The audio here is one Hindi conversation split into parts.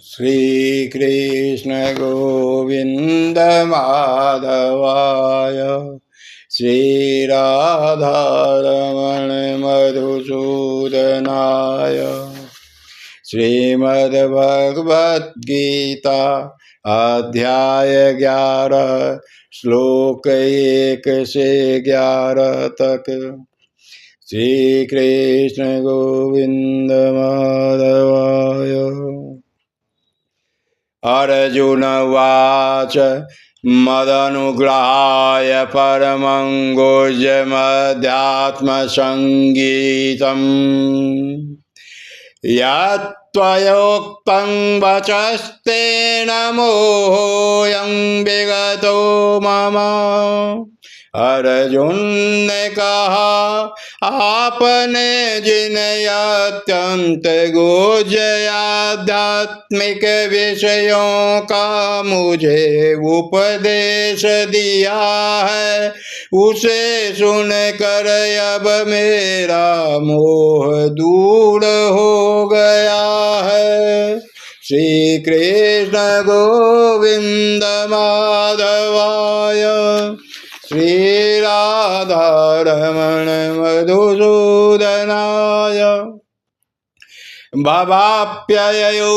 श्री कृष्ण गोविंद माधवाय श्री राधारमण मधुसूदनाय श्रीमद्भगवद गीता अध्याय 11 श्लोक 1 से 11 तक। श्री कृष्ण गोविंद माधवाय। अर्जुन उवाच मदनुग्रहाय परमं गुह्यमध्यात्मसंगीतम् यत्त्वयोक्तं वचस्तेन मोहोऽयं विगतो मम। अर्जुन ने कहा, आपने जिन अत्यंत गुह्य आध्यात्मिक विषयों का मुझे उपदेश दिया है, उसे सुनकर अब मेरा मोह दूर हो गया है। श्री कृष्ण गोविंद माधवाय श्री राधारमण मधुसूदनाय। भवाप्यययो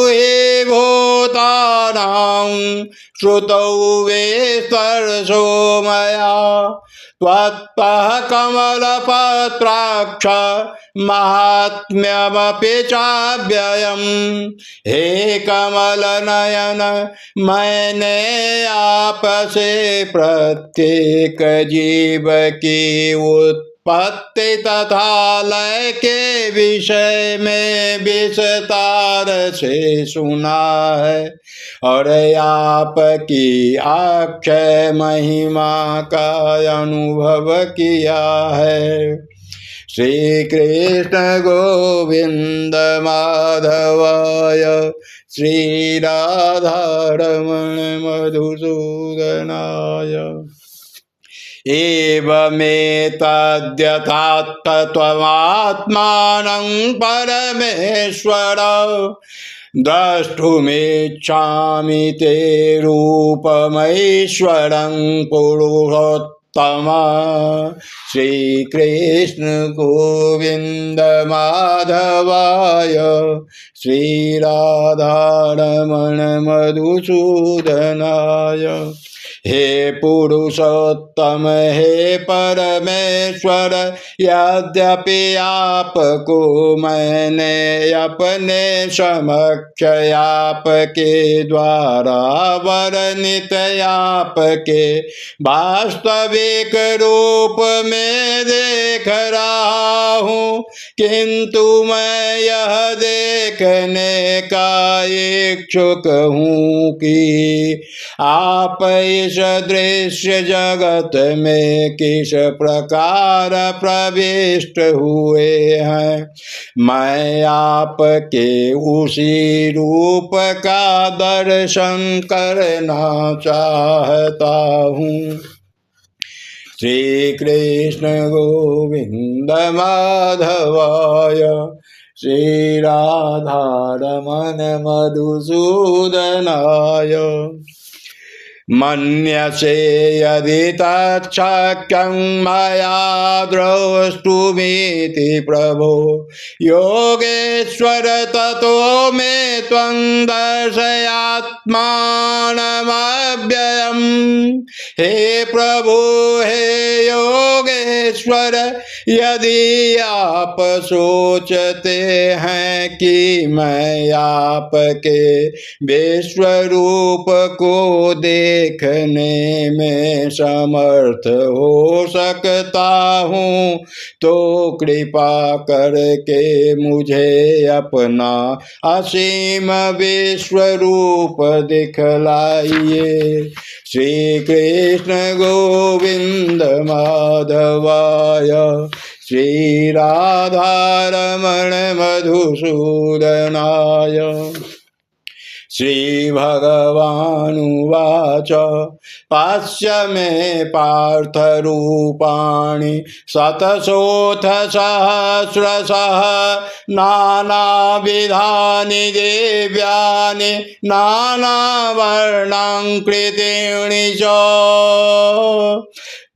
हि भूतानां श्रुतौ विस्तरसो मया त्वत्तः कमलपत्राक्ष माहात्म्यमपि चाव्ययम्। हे कमलनयन, मैंने आपसे प्रत्येक जीव की उत्पत्ति तथा लय के विषय में विस्तार से सुना है और आपकी अक्षय महिमा का अनुभव किया है। श्री कृष्ण गोविंद माधवाय श्री राधारमण मधुसूदनाय। एवमेतद्यथात्थत्वमात्मानं परमेश्वर द्रष्टुमिच्छामि ते रूपमैश्वरं पुरुषोत्तम। श्री कृष्ण गोविंद माधवाय श्री राधारमण मधुसूदनाय। हे पुरुषोत्तम, हे परमेश्वर, यद्यपि आपको मैंने अपने समक्ष आपके द्वारा वर्णित आपके वास्तविक रूप में देख रहा हूँ, किंतु मैं यह देखने का इच्छुक हूँ कि आप इस दृश्य जगत में किस प्रकार प्रविष्ट हुए हैं। मैं आपके उसी रूप का दर्शन करना चाहता हूँ। श्री कृष्ण गोविंद माधवाय श्री राधारमण मधुसूदनाय। मन्यसे यदि तच्छक्यं मया द्रष्टुमिति प्रभो योगेश्वर ततो मे त्वं दर्शयात्मानमव्ययम्। हे प्रभु, हे योगेश्वर, यदि आप सोचते हैं कि मैं आपके विश्वरूप को देखने में समर्थ हो सकता हूँ, तो कृपा करके मुझे अपना असीम विश्वरूप दिखलाइए। श्री कृष्ण गोविंद माधवाय श्री राधारमण मधुसूदनाय। श्रीभगवानुवाच पश्य मे पार्थ रूपाणि शतशोऽथ सहस्रशः नानाविधानि दिव्यानि नानावर्णाकृतीनि च।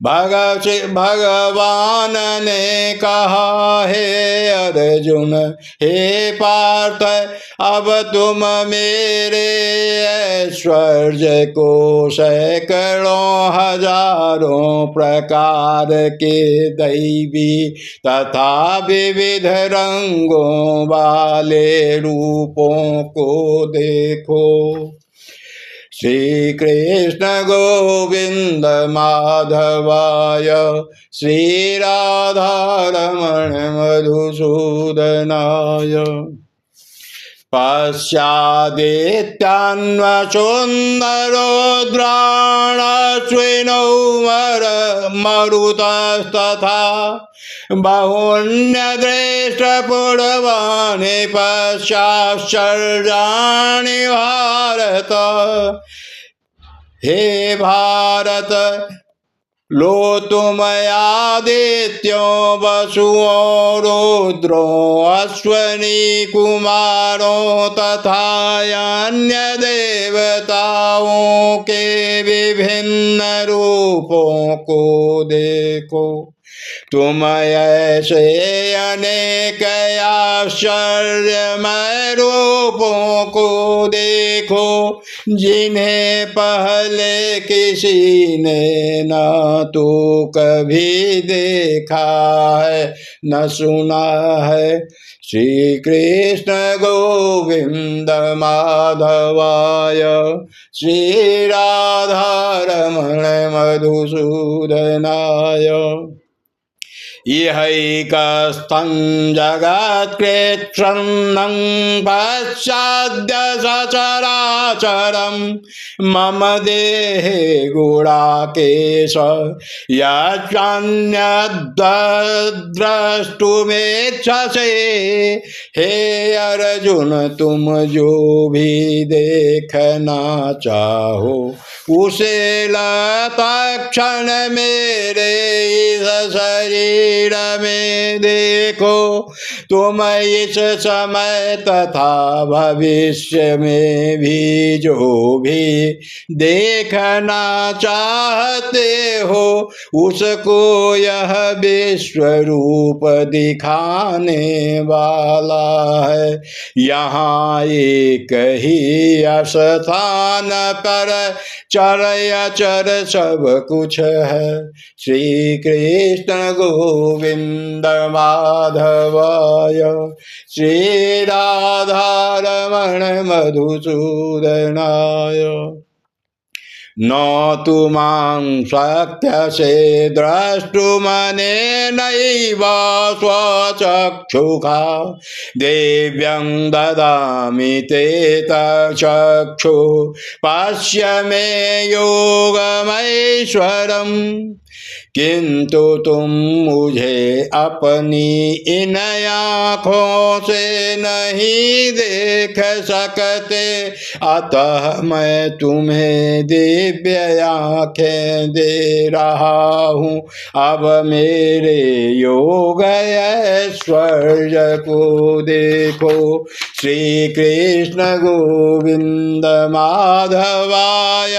भगवान ने कहा हे अर्जुन हे पार्थ अब तुम मेरे ऐश्वर्य को सैकड़ों हजारों प्रकार के दैवी तथा विविध रंगों वाले रूपों को देखो। श्री कृष्ण गोविंद माधवाय श्री राधारमण मधुसूदनाय। पश्चादित्यान्वसुन्दरोद्राणश्विनौ मरुतस्तथा बहुन्यदृष्टपूर्वाणि पश्चाश्चर्याणि भारत। हे भारत लो तुमयादित्यो वसुओ रुद्रो अश्वनी कुमारो तथा अन्य देवताओं के विभिन्न रूपों को देखो। तुम ऐसे अनेक आश्चर्यमय रूपों को देखो जिन्हें पहले किसी ने न तो कभी देखा है न सुना है। श्री कृष्ण गोविंद माधवाय श्री राधारमण मधुसूदनाय। इहैकस्थं जगत्कृच्छ्रन्नं पश्चाद्य सचराचरं मम देहे गुणाकेश यच्चान्यद्द्रष्टुमेच्छसे। हे अर्जुन तुम जो भी देखना चाहो उसे तत्क्षण मेरे इस शरीर में देखो। तुम इस समय तथा भविष्य में भी जो भी देखना चाहते हो उसको यह विश्व रूप दिखाने वाला है। यहाँ एक ही स्थान पर चर अचर सब कुछ है। श्री कृष्ण गोविंद माधवाय श्री राधारमण मधुसूदनाय। न तु मां शक्यसे द्रष्टुमनेनैव स्वचक्षुषा दिव्यं ददामि ते तच्चक्षुः पश्य मे योगमैश्वरम्। किंतु तुम मुझे अपनी इन आँखों से नहीं देख सकते अतः मैं तुम्हें दिव्य आँखें दे रहा हूँ। अब मेरे योग ऐश्वर्य को देखो। श्री कृष्ण गोविंद माधवाय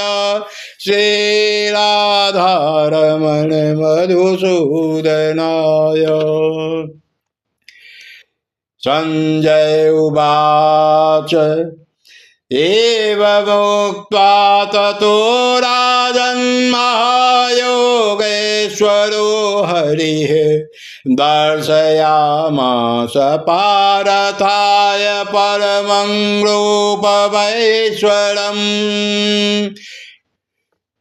श्री राधारमण मधुसूदनाय। संजय उवाच एवमुक्त्वा ततो राजन्महायोगेश्वरो हरिः दर्शयामास पार्थाय परमं रूपमैश्वरम्।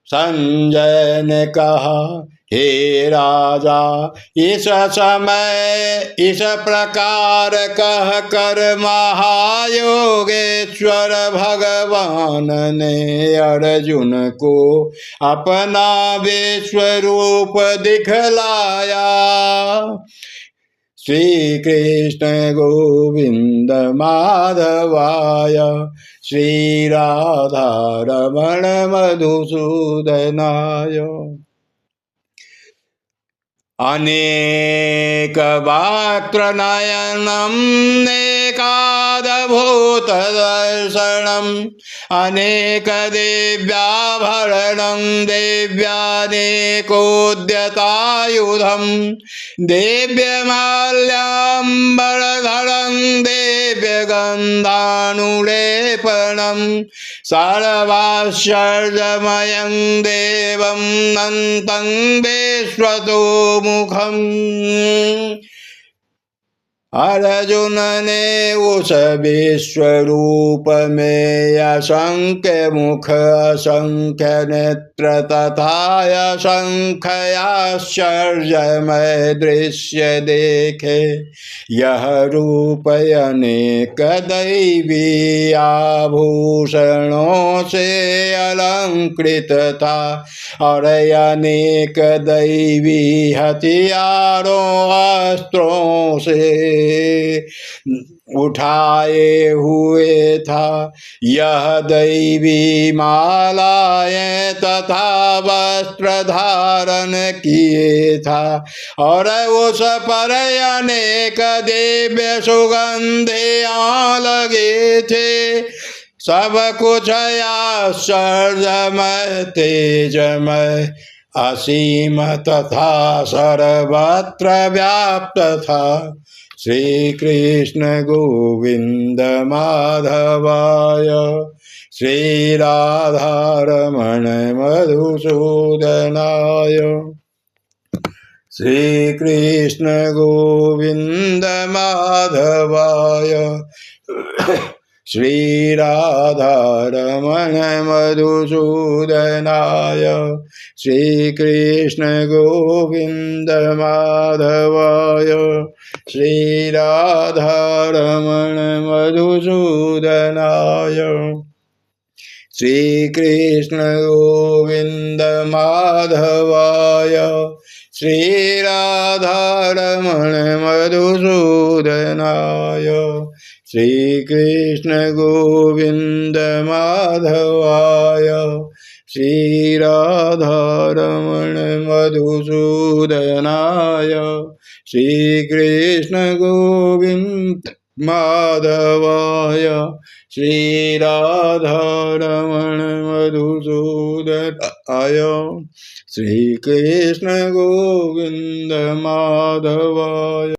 संजय ने कहा हे राजा इस समय इस प्रकार कह कर महायोगेश्वर भगवान ने अर्जुन को अपना विश्व रूप दिखलाया। श्री कृष्ण गोविंद माधवाय श्री राधा रमण मधुसूदनाय। अनेक वक्त्र नयनम नेकादभूत दर्शनम अनेक दिव्याभरणं दिव्यानेकोद्यतायुधं दिव्यमाल्याम्बरधरं दिव्यगन्धानुलेपनं सर्वाश्चर्यमयं देवं नन्तं विश्वतो मुखम्। अर्जुन ने उस विश्वरूप में असंख्य मुख असंख्य नेत्र तथा असंख्य आश्चर्यमय दृश्य देखे। यह रूप अनेक दैवी आभूषणों से अलंकृत था और अनेक दैवी हथियारों अस्त्रों से उठाए हुए था। यह दैवी मालाएं तथा वस्त्र धारण किए था और उस पर अनेक दिव्य सुगंधियां लगे थे। सब कुछ आश्चर्यमय तेजमय असीम तथा सर्वत्र व्याप्त था। श्री कृष्ण गोविंद माधवाय श्री राधा रमण मधुसूदनाय। श्री कृष्ण गोविंद माधवाय श्री राधा रमण मधुसूदनाय। श्री कृष्ण गोविंद माधवाय श्री राधा रमण मधुसूदनाय। श्री कृष्ण गोविंद माधवाय श्री राधा रमण मधुसूदनाय। श्री कृष्ण गोविंद माधवाय श्री राधा रमण मधुसूदनाय। श्री कृष्ण गोविंद माधवाय श्री राधा रमण मधुसूदनाय। श्री कृष्ण गोविंद माधवाय।